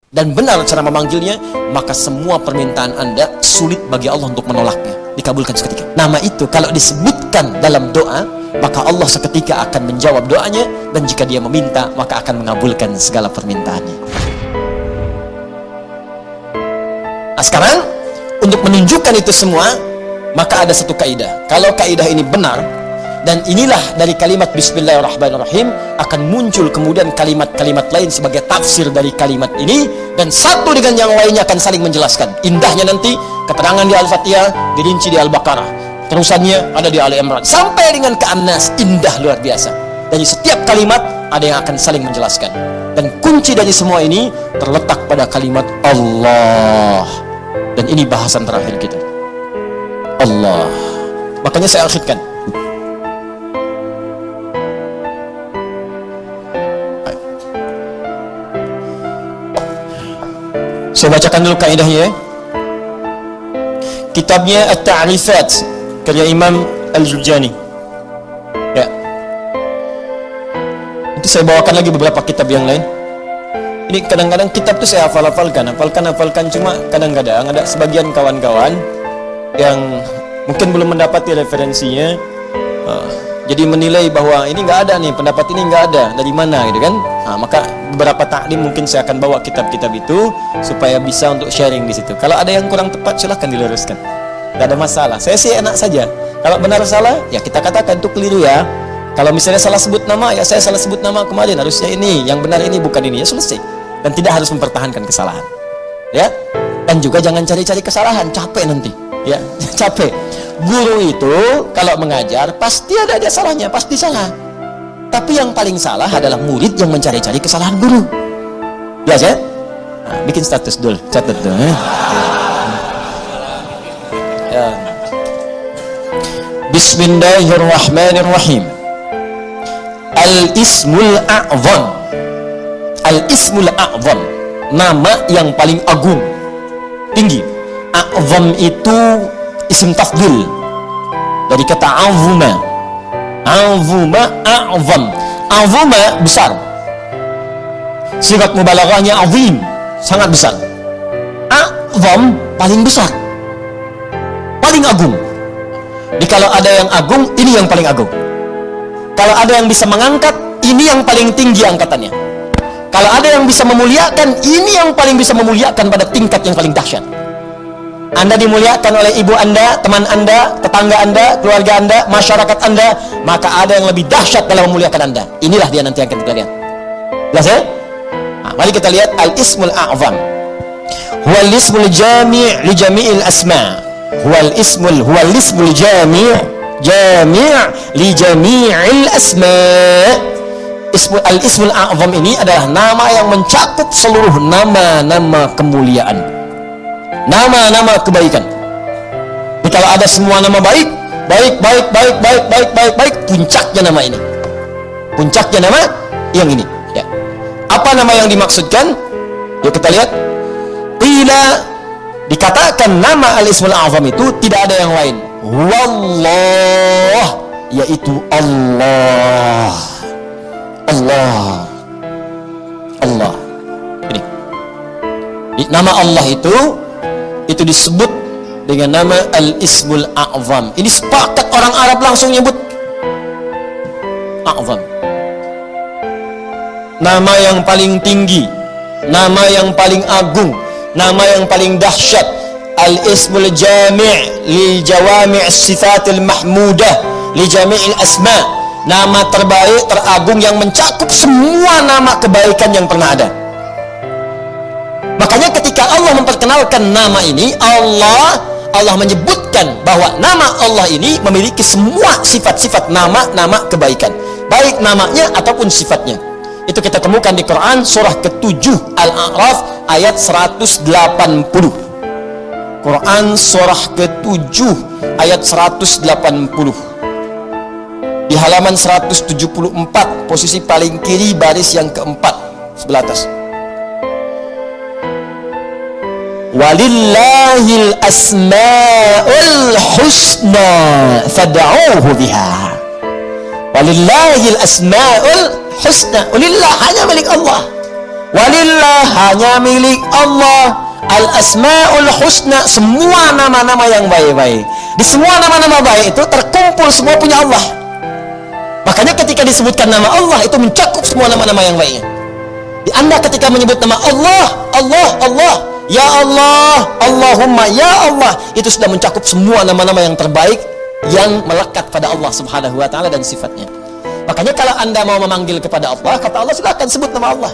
dan benar cara memanggilnya, maka semua permintaan Anda sulit bagi Allah untuk menolaknya, dikabulkan seketika. Nama itu kalau disebutkan dalam doa, maka Allah seketika akan menjawab doanya, dan jika dia meminta, maka akan mengabulkan segala permintaannya. Nah, sekarang untuk menunjukkan itu semua, maka ada satu kaidah. Kalau kaidah ini benar, dan inilah dari kalimat Bismillahirrahmanirrahim, akan muncul kemudian kalimat-kalimat lain sebagai tafsir dari kalimat ini, dan satu dengan yang lainnya akan saling menjelaskan. Indahnya nanti keterangan di Al-Fatihah dirinci di Al-Baqarah, terusannya ada di Ali Imran, sampai dengan ke An-Nas. Indah luar biasa. Dari setiap kalimat ada yang akan saling menjelaskan, dan kunci dari semua ini terletak pada kalimat Allah. Dan ini bahasan terakhir kita, Allah. Makanya saya akhirkan. Saya bacakan dulu kaidahnya. Kitabnya At-Ta'rifat karya Imam Al-Jurjani. Ya. Nanti saya bawakan lagi beberapa kitab yang lain. Ini kadang-kadang kitab itu saya hafalkan, cuma kadang-kadang ada sebagian kawan-kawan yang mungkin belum mendapati referensinya, jadi menilai bahwa ini nggak ada nih, pendapat ini nggak ada, dari mana gitu kan. Nah, maka beberapa taklim mungkin saya akan bawa kitab-kitab itu supaya bisa untuk sharing di situ. Kalau ada yang kurang tepat silahkan diluruskan, nggak ada masalah. Saya sih enak saja. Kalau benar salah ya kita katakan itu keliru ya. Kalau misalnya salah sebut nama, ya saya salah sebut nama kemarin, harusnya ini, yang benar ini bukan ini, ya selesai. Dan tidak harus mempertahankan kesalahan, ya. Dan juga jangan cari-cari kesalahan, capek nanti, ya. Capek. Guru itu kalau mengajar pasti ada salahnya, pasti salah. Tapi yang paling salah adalah murid yang mencari-cari kesalahan guru. Ya, saya. Nah, bikin status dulu, catat dulu. Ya. Bismillahirrahmanirrahim. Al-Ismul A'zam. Al-Ismul A'zam, nama yang paling agung, tinggi. A'zam itu isim tafdil dari kata azuma. Azuma, a'zam. Azuma besar. Sigat mubalaghahnya azim, sangat besar. A'zam paling besar, paling agung. Jadi kalau ada yang agung, ini yang paling agung. Kalau ada yang bisa mengangkat, ini yang paling tinggi angkatannya. Kalau ada yang bisa memuliakan, ini yang paling bisa memuliakan pada tingkat yang paling dahsyat. Anda dimuliakan oleh ibu Anda, teman Anda, tetangga Anda, keluarga Anda, masyarakat Anda, maka ada yang lebih dahsyat dalam memuliakan Anda. Inilah dia nanti yang akan kita lihat. Jelas ya? Nah, mari kita lihat Al-Ismul A'zam. Huwal ismul jami' li jami'il asma'. Huwal ismul jami' li jami'il asma'. Al-Ismul A'zam ini adalah nama yang mencakup seluruh nama-nama kemuliaan, nama-nama kebaikan. Jadi kalau ada semua nama baik, puncaknya nama ini. Puncaknya nama yang ini, ya. Apa nama yang dimaksudkan? Yuk kita lihat. Qila, dikatakan nama Al-Ismul A'zam itu tidak ada yang lain. Wallah, yaitu Allah. Allah. Ini. Nama Allah itu disebut dengan nama Al-Ismul A'zam. Ini sepakat orang Arab langsung nyebut A'zam. Nama yang paling tinggi, nama yang paling agung, nama yang paling dahsyat. Al-Ismul Jami' li Jawami' Sifatil Mahmudah li Jami'il Asma'. Nama terbaik, teragung yang mencakup semua nama kebaikan yang pernah ada. Makanya ketika Allah memperkenalkan nama ini, Allah menyebutkan bahwa nama Allah ini memiliki semua sifat-sifat nama-nama kebaikan, baik namanya ataupun sifatnya. Itu kita temukan di Quran surah ke-7 Al-A'raf ayat 180. Quran surah ke-7 ayat 180. Di halaman 174, posisi paling kiri, baris yang keempat, sebelah atas. Walillahil asma'ul husna fad'uuhu biha. Walillahil asma'ul husna. Walillah, hanya milik Allah. Walillah, hanya milik Allah al-asmaul husna, semua nama-nama yang baik-baik. Di semua nama-nama baik itu terkumpul semua punya Allah. Makanya ketika disebutkan nama Allah itu mencakup semua nama-nama yang baiknya. Di Anda ketika menyebut nama Allah, Allah, Allah, ya Allah, Allahumma, ya Allah, itu sudah mencakup semua nama-nama yang terbaik yang melekat pada Allah Subhanahu wa taala dan sifatnya. Makanya kalau Anda mau memanggil kepada Allah, kata Allah, silakan sebut nama Allah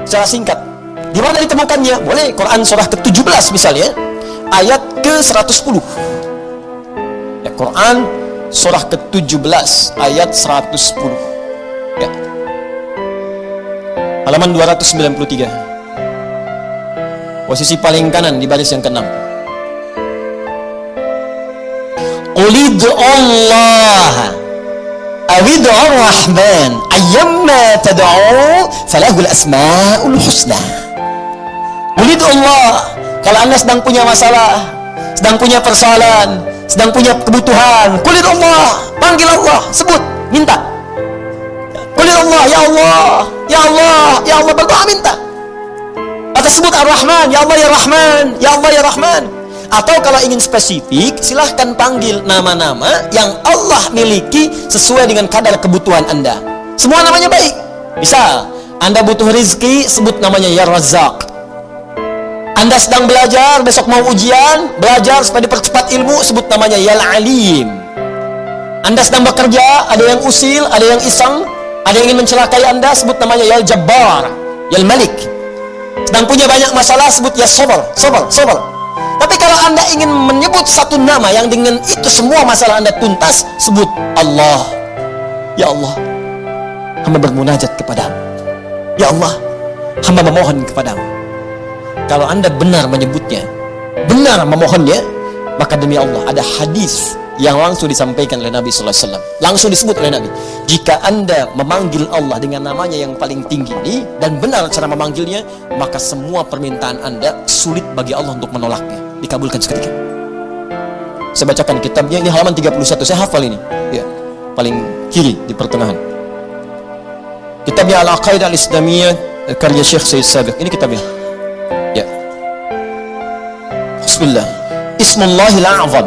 secara singkat. Di mana ditemukannya? Boleh Quran surah ke-17 misalnya, ayat ke-110. Ya, Quran surah ke-17 ayat 110. Ya. Halaman 293. Posisi paling kanan di baris yang ke-6. Qulid'u Allah awid'u Rahman ayyamma tad'u falahul asma'ul husna. Qulid'u Allah, kalau Anda sedang punya masalah, sedang punya persoalan, sedang punya kebutuhan, qulid'u Allah, panggil Allah, sebut, minta. Qulid'u Allah, ya Allah, ya Allah, ya Allah, berdoa minta. Atau sebut Ar-Rahman, ya Allah ya Rahman, ya Allah ya Rahman. Atau kalau ingin spesifik, silahkan panggil nama-nama yang Allah miliki sesuai dengan kadar kebutuhan Anda. Semua namanya baik. Misal, Anda butuh rizki, sebut namanya ya Razzaq. Anda sedang belajar, besok mau ujian, belajar supaya dipercepat ilmu, sebut namanya ya Alim. Anda sedang bekerja, ada yang usil, ada yang iseng, ada yang ingin mencelakai Anda, sebut namanya ya Jabbar, ya Malik. Sedang punya banyak masalah, sebut ya Sabar, Sabar, Sabar. Tapi kalau Anda ingin menyebut satu nama yang dengan itu semua masalah Anda tuntas, sebut Allah. Ya Allah, hamba bermunajat kepadamu. Ya Allah, hamba memohon kepadamu. Kalau Anda benar menyebutnya, benar memohonnya, maka demi Allah ada hadis yang langsung disampaikan oleh Nabi Sallallahu Alaihi Wasallam, langsung disebut oleh Nabi. Jika Anda memanggil Allah dengan namanya yang paling tinggi ini dan benar cara memanggilnya, maka semua permintaan Anda sulit bagi Allah untuk menolaknya, dikabulkan seketika. Saya bacakan kitabnya, ini halaman 31, saya hafal ini ya, paling kiri di pertengahan. Kitabnya Al-Aqaidah Al-Islamiyah karya Syekh Sayyid Sabiq. Ini kitabnya ya. Bismillah. Ismullahil A'zam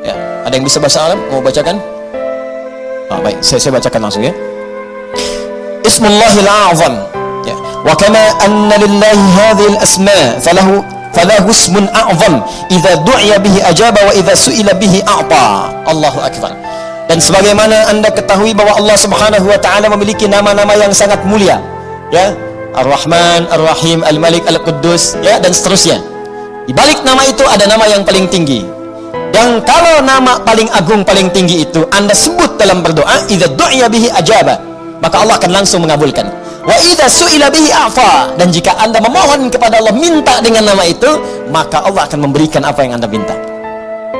ya. Ada yang bisa bahasa Arab? Mau bacakan? Baik, saya bacakan langsung ya. Ismullahil A'zam ya. Wa kama anna lillahi hadhil asma falahu ismun a'zam idza du'iya bihi ajaba wa idza su'ila bihi a'ta. Allahu akbar. Dan sebagaimana Anda ketahui bahwa Allah Subhanahu wa taala memiliki nama-nama yang sangat mulia ya, Ar-Rahman, Ar-Rahim, Al-Malik, Al-Quddus ya, dan seterusnya. Di balik nama itu ada nama yang paling tinggi. Dan kalau nama paling agung, paling tinggi itu Anda sebut dalam berdoa, idza du'iya bihi ajaba, maka Allah akan langsung mengabulkan. Wa idza su'ila bihi a'fa, dan jika Anda memohon kepada Allah, minta dengan nama itu, maka Allah akan memberikan apa yang Anda minta.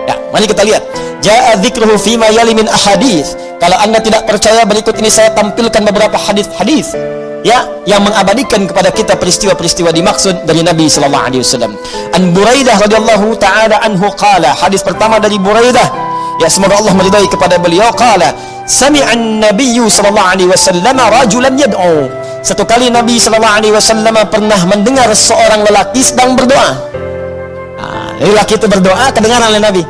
Ya, mari kita lihat. Ja'a dzikruhu fima yali min ahadits. Kalau Anda tidak percaya, berikut ini saya tampilkan beberapa hadis-hadis ya, yang mengabadikan kepada kita peristiwa-peristiwa dimaksud dari Nabi sallallahu alaihi wasallam. An Buraidah radhiyallahu taala anhu qala, hadis pertama dari Buraidah ya, semoga Allah meridai kepada beliau, qala sami'an nabiyyu sallallahu alaihi wasallam rajulan yad'u. Satu kali Nabi sallallahu alaihi wasallam pernah mendengar seorang lelaki sedang berdoa. Lelaki itu berdoa, kedengaran oleh Nabi.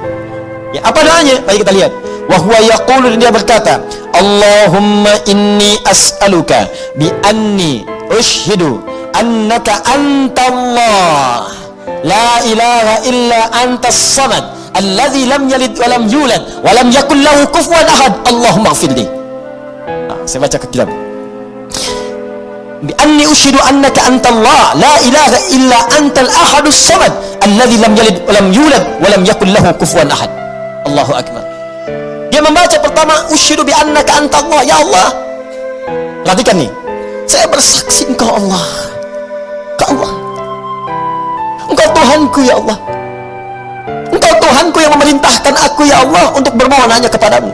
Ya, apa doanya? Mari kita lihat. Wa huwa yaqulu, dia berkata, Allahumma inni as'aluka bi anni ushhidu annaka antallah la ilaha illa antas samad alladzi lam yalid wa lam yulad wa lam yakul lahu kufuwan ahad. Allahumma ighfirli. Saya baca ke kitab. Bi anni ushhidu annaka antallah la ilaha illa antal ahadus samad alladzi lam yalid wa lam yulad wa lam yakul lahu kufuwan ahad. Allahu akbar. Dia membaca pertama, usyhidu bi annaka antallah, ya Allah. Perhatikan nih. Saya bersaksi Engkau Allah. Engkau Allah. Engkau Tuhanku ya Allah. Engkau Tuhanku yang memerintahkan aku ya Allah untuk bermohon hanya kepadamu.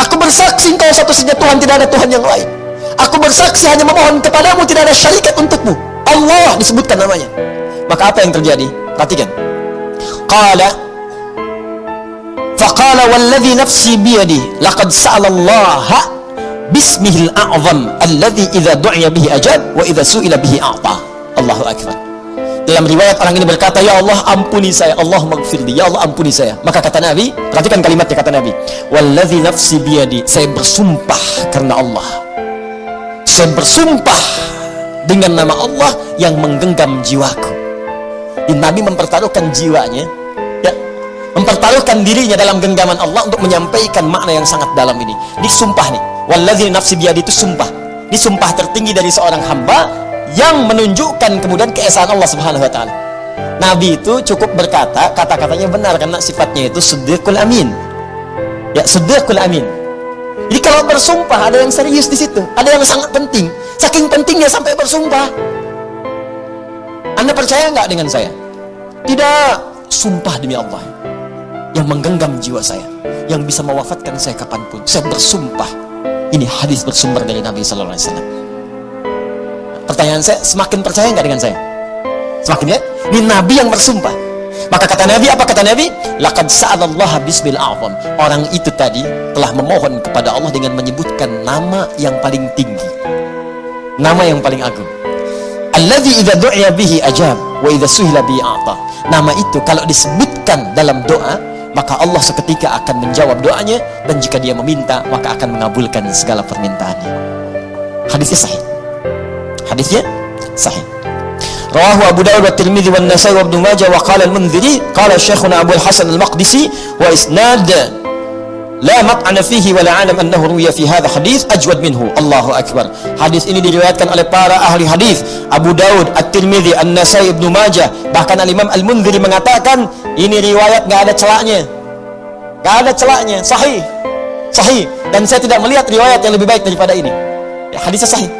Aku bersaksi Engkau satu-satunya Tuhan, tidak ada Tuhan yang lain. Aku bersaksi hanya memohon kepadamu, tidak ada syarikat untukmu. Allah disebutkan namanya. Maka apa yang terjadi? Perhatikan. Faqala walladhi nafsi biyadi laqad sa'ala Allah bismihil a'zam alladhi idza du'iya bihi ajab wa idza su'ila bihi a'ta. Allahu Akbar. Dalam riwayat orang ini berkata, ya Allah ampuni saya, Allahumma gfirli, ya Allah ampuni saya. Maka kata Nabi, perhatikan kalimatnya, kata Nabi, wallazi nafsi biyadi, saya bersumpah karena Allah, saya bersumpah dengan nama Allah yang menggenggam jiwaku. Nabi mempertaruhkan jiwanya, ya, mempertaruhkan dirinya dalam genggaman Allah untuk menyampaikan makna yang sangat dalam ini. Ini sumpah nih, wallazi nafsi biyadi itu sumpah. Ini sumpah tertinggi dari seorang hamba yang menunjukkan kemudian keesaan Allah Subhanahu wa taala. Nabi itu cukup berkata, kata-katanya benar karena sifatnya itu siddiqul amin. Ya, siddiqul amin. Jadi kalau bersumpah ada yang serius di situ, ada yang sangat penting. Saking pentingnya sampai bersumpah. Anda percaya nggak dengan saya? Tidak, sumpah demi Allah yang menggenggam jiwa saya, yang bisa mewafatkan saya kapanpun. Saya bersumpah. Ini hadis bersumber dari Nabi sallallahu alaihi wasallam. Pertanyaan saya, semakin percaya nggak dengan saya? Semakin ya? Ini Nabi yang bersumpah. Maka kata Nabi, apa kata Nabi? Laqad sa'alallaha bismil a'zam. Orang itu tadi telah memohon kepada Allah dengan menyebutkan nama yang paling tinggi, nama yang paling agung. Alladzi idza du'iya bihi ajab wa idza suhila bihi a'ta. Nama itu kalau disebutkan dalam doa, maka Allah seketika akan menjawab doanya, dan jika dia meminta, maka akan mengabulkan segala permintaannya. Hadisnya sahih. Hadisnya sahih. Rawahu Abu Dawud wa Tirmidzi wa An-Nasa'i wa Ibnu Majah wa qala Al-Mundhiri qala Syekhuna Abu Al-Hasan Al-Maqdisi wa isnad la mat'ana fihi wa la alam annahu ruwiya fi hadha hadits ajwad minhu. Allahu akbar. Hadis ini diriwayatkan oleh para ahli hadis, Abu Dawud, At-Tirmidzi, An-Nasa'i, Ibnu Majah, bahkan Al-Imam Al-Mundhiri mengatakan ini riwayat enggak ada celaknya. Enggak ada celaknya, sahih. Sahih, dan saya tidak melihat riwayat yang lebih baik daripada ini. Ya, hadisnya sahih.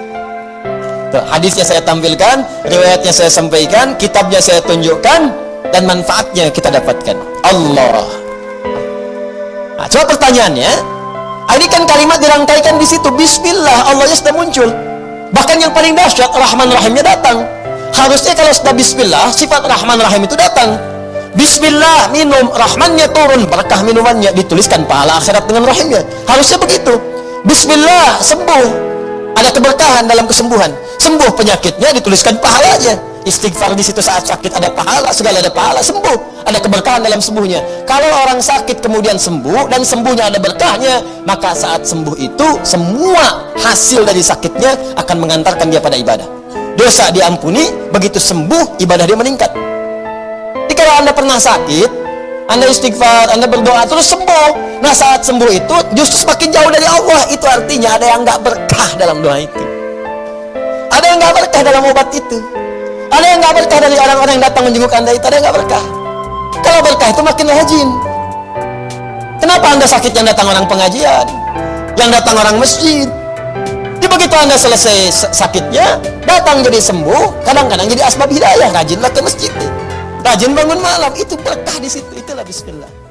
Hadisnya saya tampilkan, riwayatnya saya sampaikan, kitabnya saya tunjukkan, dan manfaatnya kita dapatkan. Allah. Nah, coba pertanyaannya, ini kan kalimat dirangkaikan di situ, Bismillah, Allahnya sudah muncul. Bahkan yang paling dahsyat, Rahman Rahimnya datang. Harusnya kalau sudah Bismillah, sifat Rahman Rahim itu datang. Bismillah, minum, Rahmannya turun, berkah minumannya, dituliskan pahala akhirat dengan Rahimnya. Harusnya begitu. Bismillah, sembuh, ada keberkahan dalam kesembuhan. Sembuh penyakitnya, dituliskan pahalanya. Istighfar di situ saat sakit ada pahala, segala ada pahala, sembuh, ada keberkahan dalam sembuhnya. Kalau orang sakit kemudian sembuh dan sembuhnya ada berkahnya, maka saat sembuh itu semua hasil dari sakitnya akan mengantarkan dia pada ibadah. Dosa diampuni, begitu sembuh ibadah dia meningkat. Jadi kalau Anda pernah sakit, Anda istighfar, Anda berdoa terus sembuh. Nah saat sembuh itu justru semakin jauh dari Allah. Itu artinya ada yang nggak berkah dalam doa itu. Ada yang nggak berkah dalam obat itu. Ada yang nggak berkah dari orang-orang yang datang menjenguk Anda itu. Ada yang nggak berkah. Kalau berkah itu makin rajin. Kenapa Anda sakit yang datang orang pengajian, yang datang orang masjid? Jadi begitu Anda selesai sakitnya, datang jadi sembuh, kadang-kadang jadi asbab hidayah. Rajinlah ke masjid, rajin bangun malam, itu berkah di situ. Itulah Bismillah.